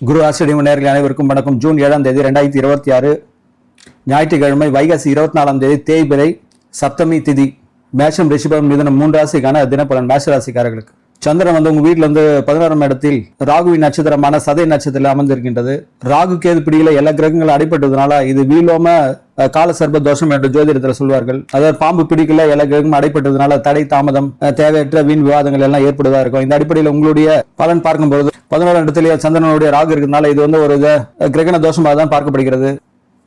குரு ஆசிரியர் நேயர்கள் அனைவருக்கும் வணக்கம். ஜூன் 7 2026 ஞாயிற்றுக்கிழமை வைகாசி 24 தேய்பிறை சப்தமி திதி. மேஷம், ரிஷபம், மிதுனம் 3 ராசிக்கான தினப்பலன். மேஷ ராசிக்காரர்களுக்கு சந்திரன் உங்க வீட்டுல 11ஆம் இடத்தில் ராகுவின் நட்சத்திரமான சதய நட்சத்திரத்தில் அமர்ந்திருக்கின்றது. ராகு கேது பிடியில எல்லா கிரகங்களும் அடைப்பட்டதுனால இது வீலோம கால சர்ப தோஷம் என்று ஜோதிடத்தில் சொல்வார்கள். அதாவது பாம்பு பிடிக்கல எல்லா கிரகமும் அடைப்பட்டதுனால தடை தாமதம் தேவையற்ற வீண் விவாதங்கள் எல்லாம் ஏற்படுவதா இருக்கும். இந்த அடிப்படையில் உங்களுடைய பலன் பார்க்கும்போது 11ஆம் இடத்திலேயே சந்திரனுடைய ராகு இருக்கிறதுனால இது ஒரு கிரகண தோஷமாக தான் பார்க்கப்படுகிறது.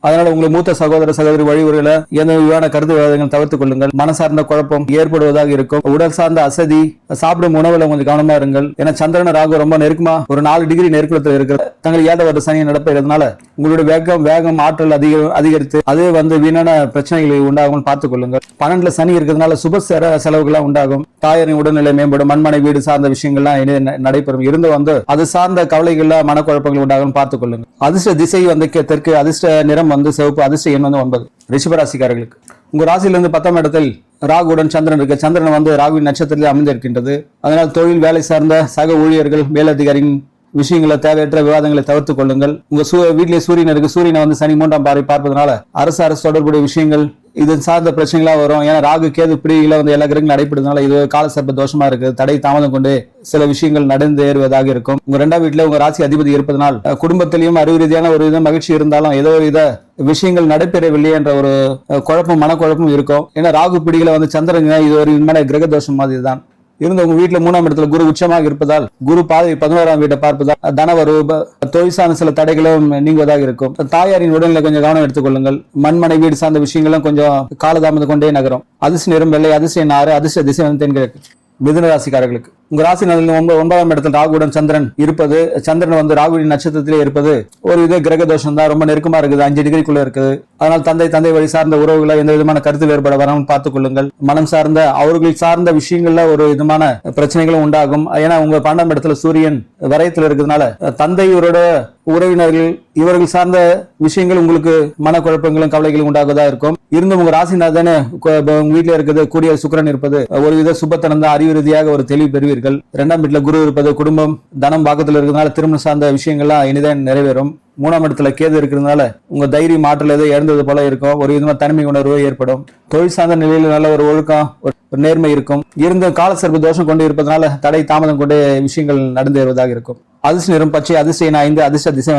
அதனால உங்களை மூத்த சகோதர சகோதரி வழிமுறையில எந்த விதமான கருத்து விவாதங்கள் தவிர்த்துக் கொள்ளுங்கள். மனசார்ந்த குழப்பம் ஏற்படுவதாக இருக்கும். உடல் சார்ந்த அசதி, சாப்பிடும் உணவுல கொஞ்சம் கவனமா இருங்கள். ஏன்னா சந்திரன ராகு ரொம்ப நெருக்கமா ஒரு 4 டிகிரி நெருக்கத்தில் இருக்கிற தங்கள் 7வது சனி நடப்பதனால உங்களுடைய வேகம் ஆற்றல் அதிகரித்து அது வீணான பிரச்சனைகளை உண்டாகும் பார்த்துக் கொள்ளுங்கள். 12ல சனி இருக்கிறதுனால சுப செலவுகள்லாம் உண்டாகும். தாயாரின் உடல்நிலை மேம்படும். மண்மனை வீடு சார்ந்த விஷயங்கள்லாம் நடைபெறும். இருந்து அது சார்ந்த கவலைகள்ல மனக்குழப்பங்கள் உண்டாகும் பார்த்துக் கொள்ளுங்கள். அதிர்ஷ்ட திசை தெற்கு, அதிர்ஷ்ட நிறம் சிவப்பு, அதிர்ஷ்ட எண் 9. ரிஷபராசிக்காரர்களுக்கு உங்க ராசியிலிருந்து 10ஆம் இடத்தில் ராகுடன் சந்திரன் இருக்கு. சந்திரன் ராகுவின் நட்சத்திரத்தில் அமைந்திருக்கின்றது. அதனால் தொழில் வேலை சார்ந்த சக ஊழியர்கள் மேலதிகாரியின் விஷயங்களை தேவையற்ற விவாதங்களை தவிர்த்துக் கொள்ளுங்கள். உங்க வீட்டிலே சூரியன் இருக்கு. சூரியனை சனி 3ஆம் பார்வை பார்ப்பதனால அரசு தொடர்புடைய விஷயங்கள் இது சார்ந்த பிரச்சனைகளா வரும். ஏன்னா ராகு கேது பிடியில எல்லா கிரகங்களும் அடைப்படுறதுனால இது கால சர்ப தோஷமா இருக்கு. தடை தாமதம் கொண்டு சில விஷயங்கள் நடந்து ஏறுவதாக இருக்கும். உங்க 2ஆம் வீட்டுல உங்க ராசி அதிபதி இருப்பதனால் குடும்பத்திலையும் அறிவு ரீதியான ஒரு மகிழ்ச்சி இருந்தாலும் ஏதோ ஒரு விஷயங்கள் நடைபெறவில்லை என்ற ஒரு மனக்குழப்பம் இருக்கும். ஏன்னா ராகு பிடியில சந்திரன் இது ஒரு கிரக தோஷம் மாதிரி தான் இருந்த உங்க வீட்டுல 3ஆம் இடத்துல குரு உச்சமாக இருப்பதால் குரு பாதை 11ஆம் வீட்டை பார்ப்பதால் தனவரு தொழில் சார்ந்த சில தடைகளும் நீங்குவதாக இருக்கும். தாயாரின் உடல்நிலை கொஞ்சம் கவனம் எடுத்துக் கொள்ளுங்கள். மண்மனை வீடு சார்ந்த விஷயங்களும் கொஞ்சம் காலதாமதம் கொண்டே நகரும். அதிர்ஷ்ட நிறம் வெள்ளை, அதிர்ஷ்ட எண் 6, அதிர்ஷ்ட திசை தென்கிழக்கு. மிதுன ராசிக்காரர்களுக்கு உங்க ராசி 9ஆம் இடத்தில் ராகுடன் சந்திரன் இருப்பது, சந்திரன் ராகுவின் நட்சத்திரத்திலே இருப்பது ஒரு கிரக தோஷம் தான். ரொம்ப நெருக்கமா இருக்குது. 5 டிகிரிக்குள்ள இருக்குது. அதனால் தந்தை வழி சார்ந்த உறவுகளை எந்த விதமான கருத்து வேறுபாடு வராமல் பார்த்துக் கொள்ளுங்கள். மனம் சார்ந்த அவர்கள் சார்ந்த விஷயங்கள்ல ஒரு விதமான பிரச்சனைகளும் உண்டாகும். ஏன்னா உங்க 12ஆம் இடத்துல சூரியன் வரையத்தில் இருக்கிறதுனால தந்தையோட உறவினர்கள் இவர்கள் சார்ந்த விஷயங்கள் உங்களுக்கு மனக்குழப்பங்களும் கவலைகளும் உண்டாகுவதா இருக்கும். இருந்தும் உங்க ராசிநாதனே உங்க வீட்டுல இருக்குது கூடிய சுக்கிரன் இருப்பது ஒரு சுபத்தனம் தான். அறிவு ரீதியாக ஒரு தெளிவு பெறுவீர்கள். 2ஆம் வீட்டுல குரு இருப்பது குடும்பம் தனம் பாக்கத்தில் இருக்கிறதுனால திருமணம் சார்ந்த விஷயங்கள்லாம் இனிதான் நிறைவேறும். 3ஆம் இடத்துல கேது இருக்கிறதுனால உங்க தைரியம் ஆற்றல் ஏதோ இழந்தது போல இருக்கும். ஒரு விதமா தனிமை உணர்வு ஏற்படும். தொழில் சார்ந்த நிலையில நல்ல ஒரு ஒழுக்கம், ஒரு நேர்மை இருக்கும். இருந்த கால சர்ப தோஷம் கொண்டு இருப்பதனால தடை தாமதம் கொண்டு விஷயங்கள் நடந்து வருவதாக இருக்கும். அதிர்ஷ்ட நிறம் பச்சை, அதிர்ஷ்ட எண் 5, அதிர்ஷ்ட திசை